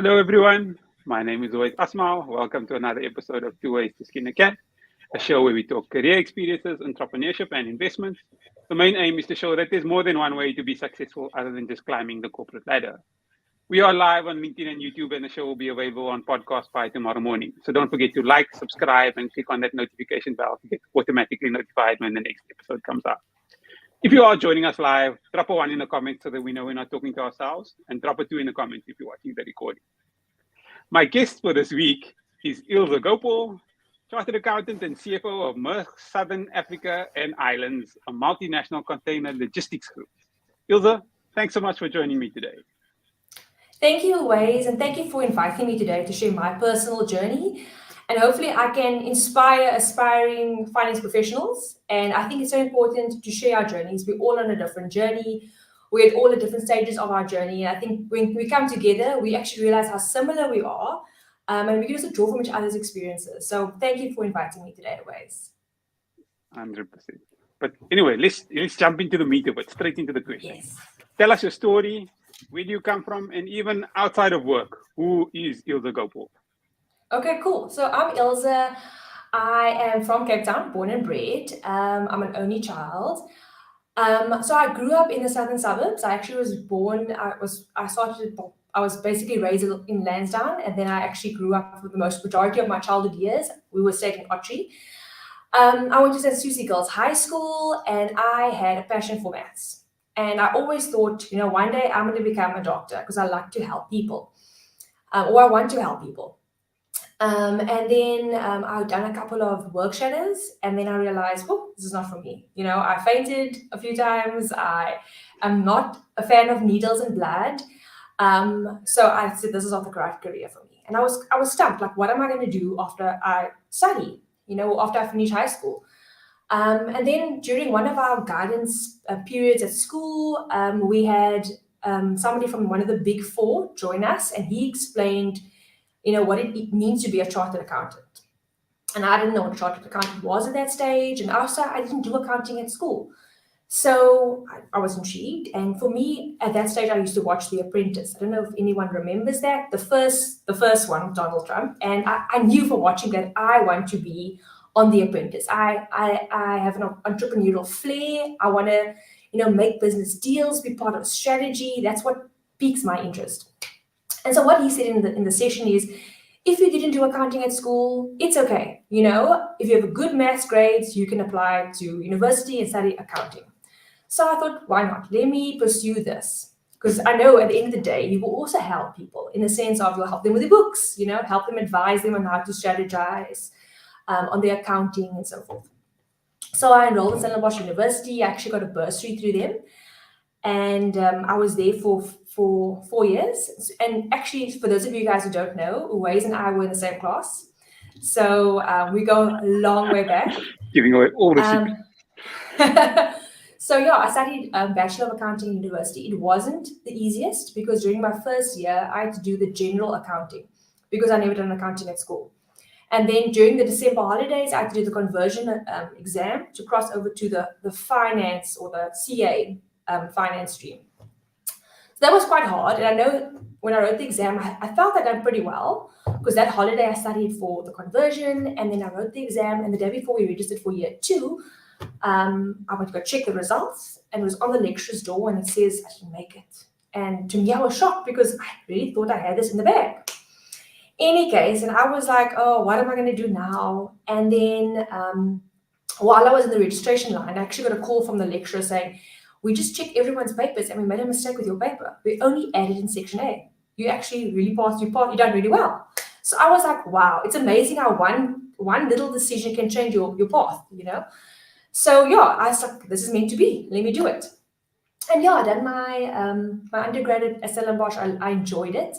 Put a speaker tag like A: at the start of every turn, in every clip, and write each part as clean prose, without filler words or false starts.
A: Hello, everyone. My name is Zoid Asmal. Welcome to another episode of Tooways to Skin a Cat, a show where we talk career experiences, entrepreneurship, and investments. The main aim is to show that there's more than one way to be successful other than just climbing the corporate ladder. We are live on LinkedIn and YouTube, and the show will be available on podcast by tomorrow morning. So don't forget to like, subscribe, and click on that notification bell to get automatically notified when the next episode comes out. If you are joining us live, drop a one in the comments so that we know we're not talking to ourselves, and drop a two in the comments if you're watching the recording. My guest for this week is Ilze Gopaul, Chartered Accountant and CFO of Maersk Southern Africa and Islands, a multinational container logistics group. Ilze, thanks so much for joining me today.
B: Thank you, Ways, and thank you for inviting me today to share my personal journey. And hopefully I can inspire aspiring finance professionals. And I think it's so important to share our journeys. We're all on a different journey. We're at all at different stages of our journey. And I think when we come together, we actually realize how similar we are. And we can also draw from each other's experiences. So thank you for inviting me today, Ways.
A: 100%. But anyway, let's jump into the meat of it, straight into the question.
B: Yes.
A: Tell us your story. Where do you come from? And even outside of work, who is Ilze Gopaul?
B: Okay, cool. So I'm Ilze. I am from Cape Town, born and bred. I'm an only child. So I grew up in the southern suburbs. I actually was born. I was basically raised in Lansdowne, and then I actually grew up for the majority of my childhood years. We were staying in Ottery. I went to St. Susie Girls High School, and I had a passion for maths. And I always thought, one day I'm going to become a doctor because I like to help people, or I want to help people. And then I've done a couple of work shadows, and then I realized, this is not for me. I fainted a few times. I am not a fan of needles and blood. So I said, this is not the right career for me. And I was stumped, like, what am I going to do after I study, after I finish high school? And then during one of our guidance periods at school, we had somebody from one of the big four join us, and he explained what it means to be a chartered accountant. And I didn't know what a chartered accountant was at that stage. And also I didn't do accounting at school. So I was intrigued. And for me, at that stage, I used to watch The Apprentice. I don't know if anyone remembers that, the first one with Donald Trump. And I knew from watching that I want to be on The Apprentice. I have an entrepreneurial flair. I want to, make business deals, be part of a strategy. That's what piques my interest. And so what he said in the session is, if you didn't do accounting at school, it's okay. If you have a good maths grades, you can apply to university and study accounting. So I thought, why not? Let me pursue this. Because I know at the end of the day, you will also help people in the sense of you'll help them with the books, help them, advise them on how to strategize on their accounting and so forth. So I enrolled in Stellenbosch University. I actually got a bursary through them. And I was there for 4 years. And actually, for those of you guys who don't know, Uwais and I were in the same class. So we go a long way back.
A: Giving away all the secrets.
B: So yeah, I studied Bachelor of Accounting in university. It wasn't the easiest because during my first year, I had to do the general accounting because I never done accounting at school. And then during the December holidays, I had to do the conversion exam to cross over to the finance or the CA finance stream. So that was quite hard. And I know when I wrote the exam, I felt I'd done pretty well because that holiday I studied for the conversion and then I wrote the exam. And the day before we registered for year 2, I went to go check the results and it was on the lecturer's door and it says, I didn't make it. And to me, I was shocked because I really thought I had this in the bag. Any case, and I was like, oh, what am I going to do now? And then while I was in the registration line, I actually got a call from the lecturer saying, we just checked everyone's papers and we made a mistake with your paper. We only added in section A. You actually really passed, you done really well. So I was like, wow, it's amazing how one little decision can change your path, So yeah, I was like, this is meant to be. Let me do it. And yeah, I done my undergrad at Stellenbosch. I enjoyed it.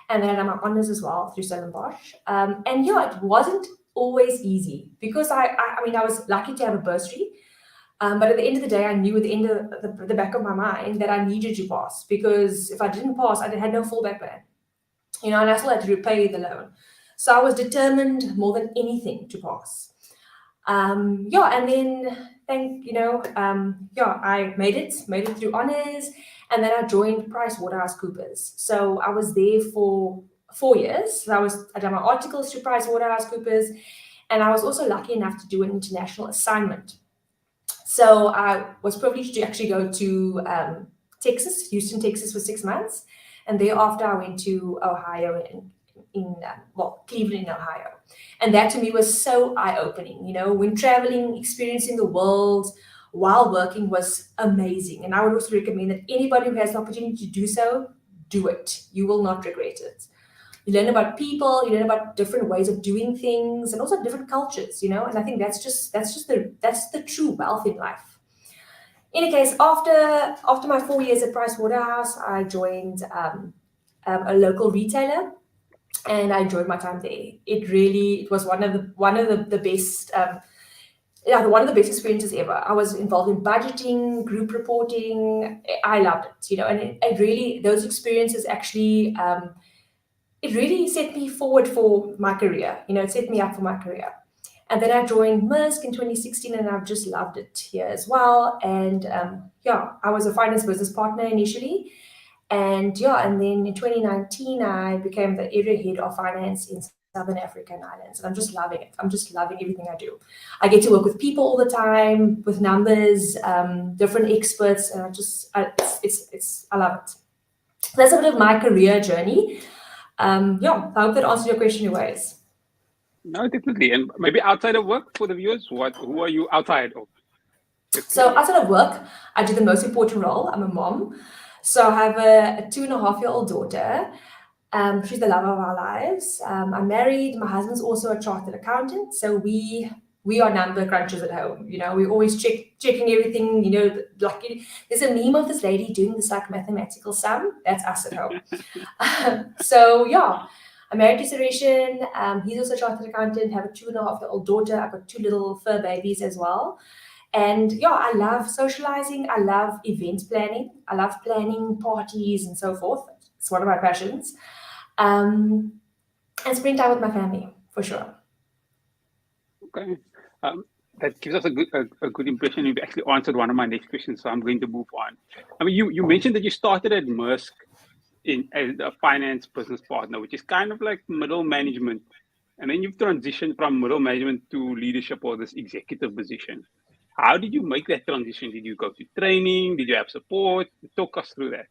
B: And then I done my honors as well through Stellenbosch. And yeah, it wasn't always easy because I was lucky to have a bursary. But at the end of the day, I knew at the end of the back of my mind that I needed to pass because if I didn't pass, I had no fallback plan, and I still had to repay the loan. So I was determined more than anything to pass. And then I made it through honors, and then I joined PricewaterhouseCoopers. So I was there for 4 years. So I done my articles to PricewaterhouseCoopers, and I was also lucky enough to do an international assignment. So I was privileged to actually go to Texas, Houston, Texas, for 6 months, and thereafter I went to Ohio Cleveland, in Ohio, and that to me was so eye-opening. When traveling, experiencing the world while working was amazing, and I would also recommend that anybody who has the opportunity to do so, do it. You will not regret it. You learn about people, you learn about different ways of doing things, and also different cultures, and I think that's the true wealth in life. In any case, after my 4 years at Pricewaterhouse, I joined a local retailer, and I enjoyed my time there. It was one of the best one of the best experiences ever. I was involved in budgeting, group reporting. I loved it, and it really, those experiences actually it really set me forward for my career. It set me up for my career. And then I joined Maersk in 2016, and I've just loved it here as well. And I was a finance business partner initially. And then in 2019, I became the area head of finance in Southern Africa and Islands. And I'm just loving it. I'm just loving everything I do. I get to work with people all the time, with numbers, different experts, and I love it. So that's a bit of my career journey. I hope that answers your question, Tooways.
A: No, definitely. And maybe outside of work, for the viewers, who are you outside of?
B: So outside of work, I do the most important role. I'm a mom. So I have a 2.5-year-old daughter. She's the love of our lives. I'm married. My husband's also a chartered accountant. So we are number crunchers at home. We're always checking everything. There's a meme of this lady doing this like mathematical sum. That's us at home. I'm married to Sureshan. He's also a chartered accountant. Have a 2.5-year-old daughter. I've got 2 little fur babies as well. And I love socializing. I love event planning. I love planning parties and so forth. It's one of my passions. And spending time with my family, for sure.
A: Okay. That gives us a good impression. You've actually answered one of my next questions, so I'm going to move on. I mean, you mentioned that you started at Maersk as a finance business partner, which is kind of like middle management. And then you've transitioned from middle management to leadership or this executive position. How did you make that transition? Did you go to training? Did you have support? Talk us through that.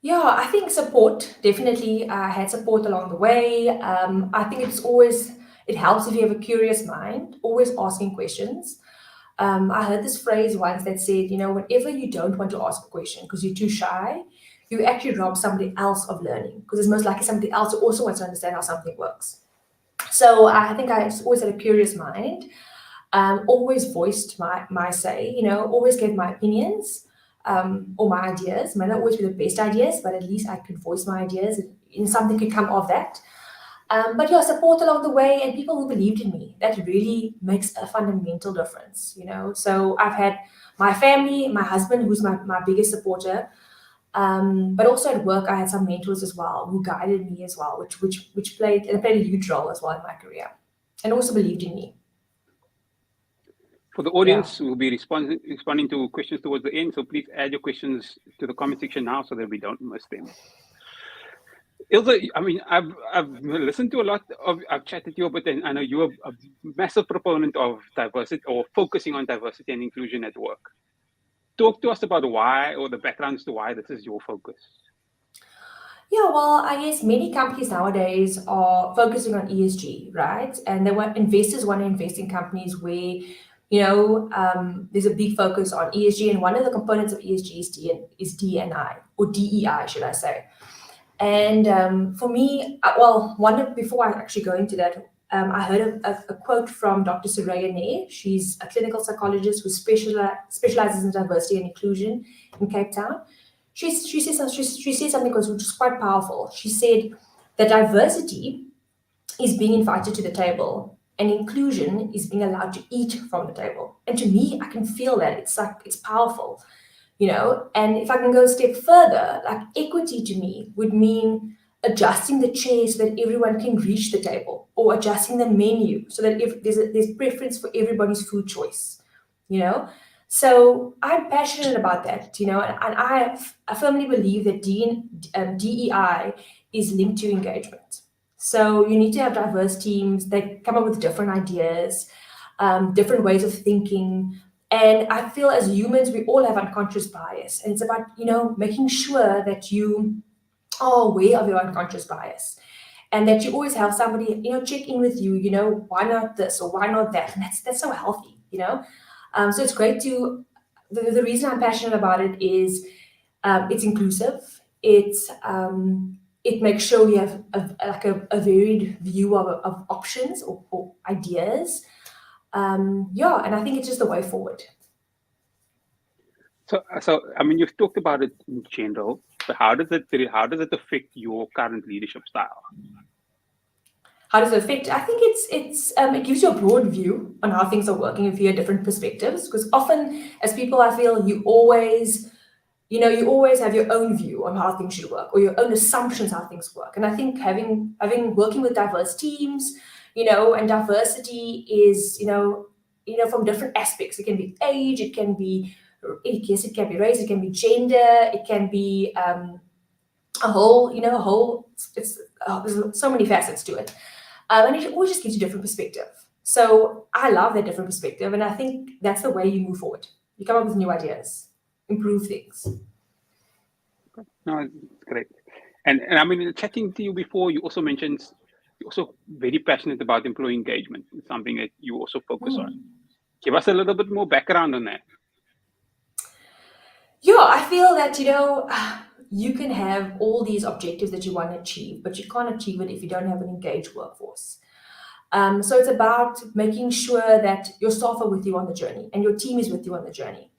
B: Yeah, I think support, definitely. I had support along the way. I think it helps if you have a curious mind, always asking questions. I heard this phrase once that said, whenever you don't want to ask a question because you're too shy, you actually rob somebody else of learning, because it's most likely somebody else who also wants to understand how something works. So I think I always had a curious mind, always voiced my say, always gave my opinions. Or my ideas. Might not always be the best ideas, but at least I could voice my ideas and something could come of that. Support along the way and people who believed in me. That really makes a fundamental difference, So I've had my family, my husband, who's my biggest supporter, but also at work I had some mentors as well who guided me as well, which played a huge role as well in my career, and also believed in me.
A: For the audience, we'll be responding to questions towards the end. So please add your questions to the comment section now so that we don't miss them. Ilze, I mean, I've listened to a lot I've chatted to you about, and I know you're a massive proponent of diversity or focusing on diversity and inclusion at work. Talk to us about why, or the backgrounds to why this is your focus.
B: Yeah, well, I guess many companies nowadays are focusing on ESG, right? And investors want to invest in companies where there's a big focus on ESG, and one of the components of ESG is D&I, or DEI, should I say. And for me, before I actually go into that, I heard a quote from Dr. Soraya Nair. She's a clinical psychologist who specializes in diversity and inclusion in Cape Town. She said something which is quite powerful. She said that diversity is being invited to the table, and inclusion is being allowed to eat from the table. And to me, I can feel that it's powerful, And if I can go a step further, like equity to me would mean adjusting the chairs so that everyone can reach the table, or adjusting the menu so that if there's preference for everybody's food choice, So I'm passionate about that, and I firmly believe that DEI is linked to engagement. So you need to have diverse teams that come up with different ideas, different ways of thinking. And I feel as humans, we all have unconscious bias. And it's about, making sure that you are aware of your unconscious bias and that you always have somebody, check in with you, why not this or why not that? And that's so healthy. So it's great the reason I'm passionate about it is it's inclusive. It makes sure you have a varied view of options or ideas. And I think it's just the way forward.
A: So I mean, you've talked about it in general, but how does it affect your current leadership style?
B: How does it affect? I think it gives you a broad view on how things are working if you have different perspectives. Because often, as people, I feel you always have your own view on how things should work or your own assumptions how things work. And I think having working with diverse teams, and diversity is, from different aspects. It can be age, it can be race, it can be gender, it can be a whole. There's so many facets to it, and it always just gives you different perspective. So I love that different perspective, and I think that's the way you move forward. You come up with new ideas, improve things.
A: No, it's great. And I mean, chatting to you before, you also mentioned you're also very passionate about employee engagement. It's something that you also focus on. Give us a little bit more background on that.
B: Yeah, I feel that, you can have all these objectives that you want to achieve, but you can't achieve it if you don't have an engaged workforce. So it's about making sure that your staff are with you on the journey and your team is with you on the journey.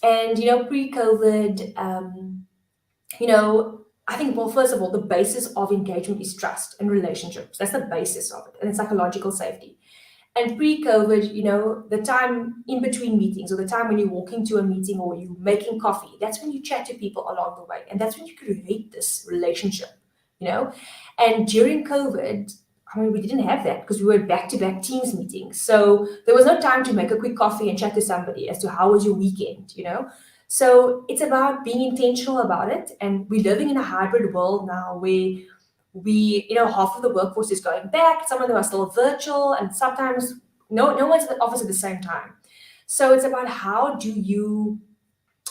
B: And, pre-COVID, I think, well, first of all, the basis of engagement is trust and relationships. That's the basis of it, and psychological safety. And pre-COVID, the time in between meetings or the time when you walk into a meeting or you're making coffee, that's when you chat to people along the way. And that's when you create this relationship, And during COVID, I mean, we didn't have that because we were back-to-back Teams meetings. So there was no time to make a quick coffee and chat to somebody as to how was your weekend, So it's about being intentional about it. And we're living in a hybrid world now where half of the workforce is going back, some of them are still virtual, and sometimes no one's in the office at the same time. So it's about how do you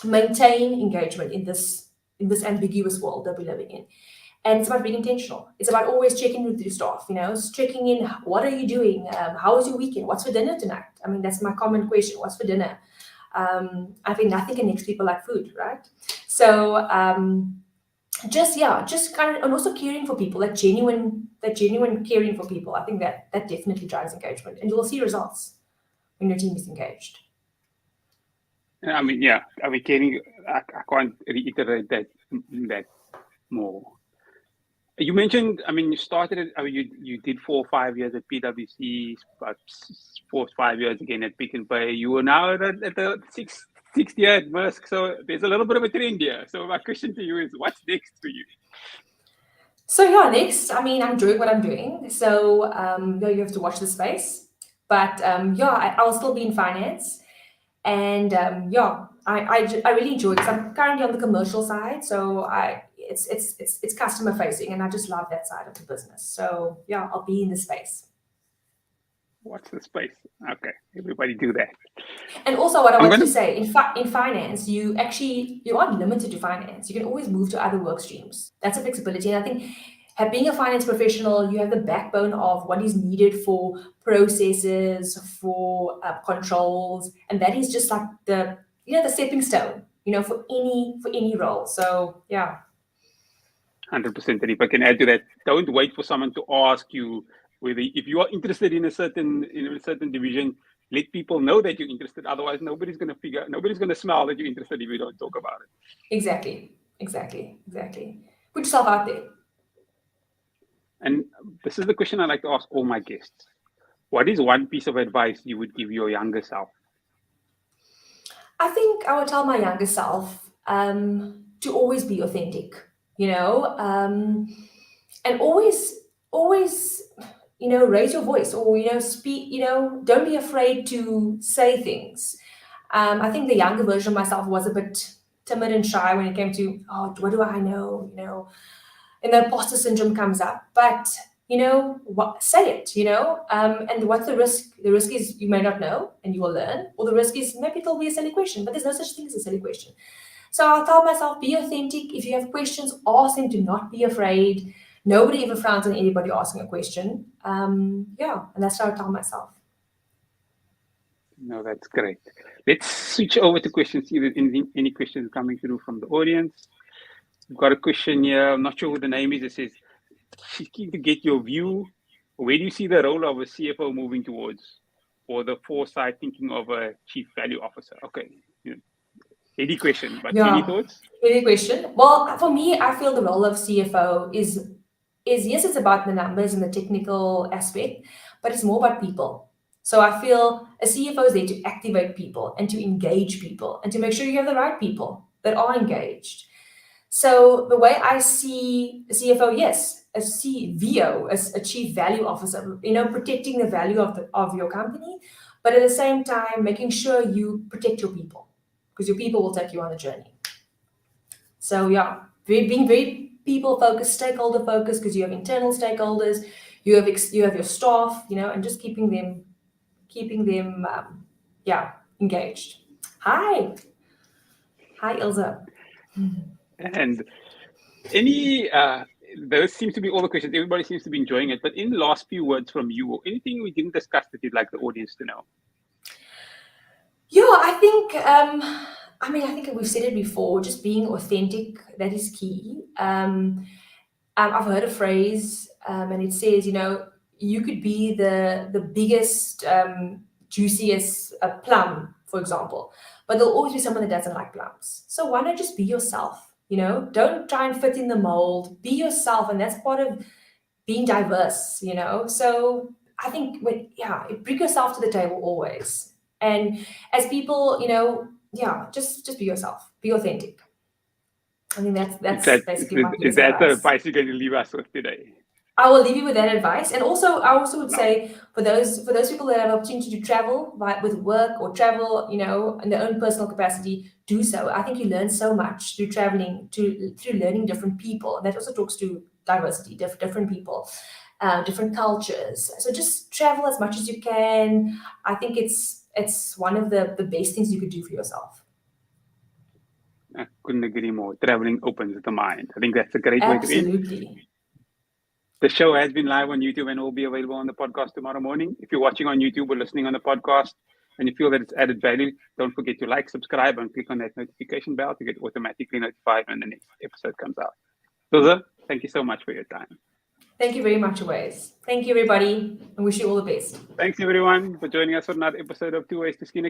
B: maintain engagement in this ambiguous world that we're living in. And it's about being intentional. It's about always checking with your staff, checking in. What are you doing? How was your weekend? What's for dinner tonight? I mean, that's my common question. What's for dinner? I think nothing connects people like food, right? So just kind of, and also caring for people, that genuine caring for people. I think that definitely drives engagement, and you will see results when your team is engaged.
A: I mean, caring. I can't reiterate that more. You mentioned, I mean, you started it. I mean, you did 4 or 5 years at PwC, about 4 or 5 years again at Pick n Pay. You are now at the sixth year at Maersk. So there's a little bit of a trend here. So my question to you is, what's next for you?
B: So next, I mean, I'm doing what I'm doing. So you have to watch the space. But I'll still be in finance. And I really enjoy it because I'm currently on the commercial side. So it's customer facing, and I just love that side of the business. So I'll be in the space.
A: What's the space? Okay, everybody do that.
B: And also, what I wanted to say, in finance, you aren't limited to finance. You can always move to other work streams. That's a flexibility, and I think being a finance professional, you have the backbone of what is needed for processes, for controls, and that is just like the stepping stone, for any role. So
A: 100%. And if I can add to that, don't wait for someone to ask you whether, if you are interested in a certain division, let people know that you're interested. Otherwise, nobody's going to smell that you're interested if you don't talk about it.
B: Exactly. Put yourself out there.
A: And this is the question I like to ask all my guests. What is one piece of advice you would give your younger self?
B: I think I would tell my younger self to always be authentic, and always, raise your voice or, speak, don't be afraid to say things. I think the younger version of myself was a bit timid and shy when it came to, what do I know, and the imposter syndrome comes up. But say it, and what's the risk? The risk is you may not know and you will learn, or the risk is maybe it'll be a silly question, but there's no such thing as a silly question. So I'll tell myself, be authentic. If you have questions, ask them. Do not be afraid. Nobody ever frowns on anybody asking a question. And that's what I tell myself.
A: No, that's great. Let's switch over to questions. See if there's any questions coming through from the audience. We've got a question here. I'm not sure who the name is. It says, she's keen to get your view. Where do you see the role of a CFO moving towards, or the foresight thinking of a chief value officer? Okay. Any question, but any thoughts?
B: Any question? Well, for me, I feel the role of CFO is yes, it's about the numbers and the technical aspect, but it's more about people. So I feel a CFO is there to activate people and to engage people and to make sure you have the right people that are engaged. So the way I see a CFO, yes, a CVO, as a chief value officer, protecting the value of your company, but at the same time, making sure you protect your people, because your people will take you on the journey. So being very people-focused, stakeholder-focused, because you have internal stakeholders, you have your staff, and just keeping them engaged. Hi, Ilze.
A: And those seems to be all the questions. Everybody seems to be enjoying it. But in the last few words from you, or anything we didn't discuss that you'd like the audience to know?
B: Yeah, I think I think we've said it before, just being authentic, that is key. I've heard a phrase, and it says, you could be the biggest, juiciest plum, for example, but there'll always be someone that doesn't like plums. So why not just be yourself? Don't try and fit in the mold. Be yourself, and that's part of being diverse. So I think bring yourself to the table always. And as people, just be yourself, be authentic. I mean, that's basically my piece of advice. Is that
A: the advice you're going to leave us with today?
B: I will leave you with that advice. And also, I also would say for those people that have an opportunity to travel with work or travel, in their own personal capacity, do so. I think you learn so much through traveling, through learning different people. And that also talks to diversity, different people, different cultures. So just travel as much as you can. I think it's one of the best things you could do for yourself.
A: I couldn't agree more. Traveling opens the mind. I think that's a great way to end.
B: Absolutely.
A: The show has been live on YouTube and will be available on the podcast tomorrow morning. If you're watching on YouTube or listening on the podcast and you feel that it's added value, don't forget to like, subscribe, and click on that notification bell to get automatically notified when the next episode comes out. Ilze, thank you so much for your time.
B: Thank you very much, Tooways. Thank you, everybody, and wish you all the best.
A: Thanks, everyone, for joining us for another episode of Tooways to Skin a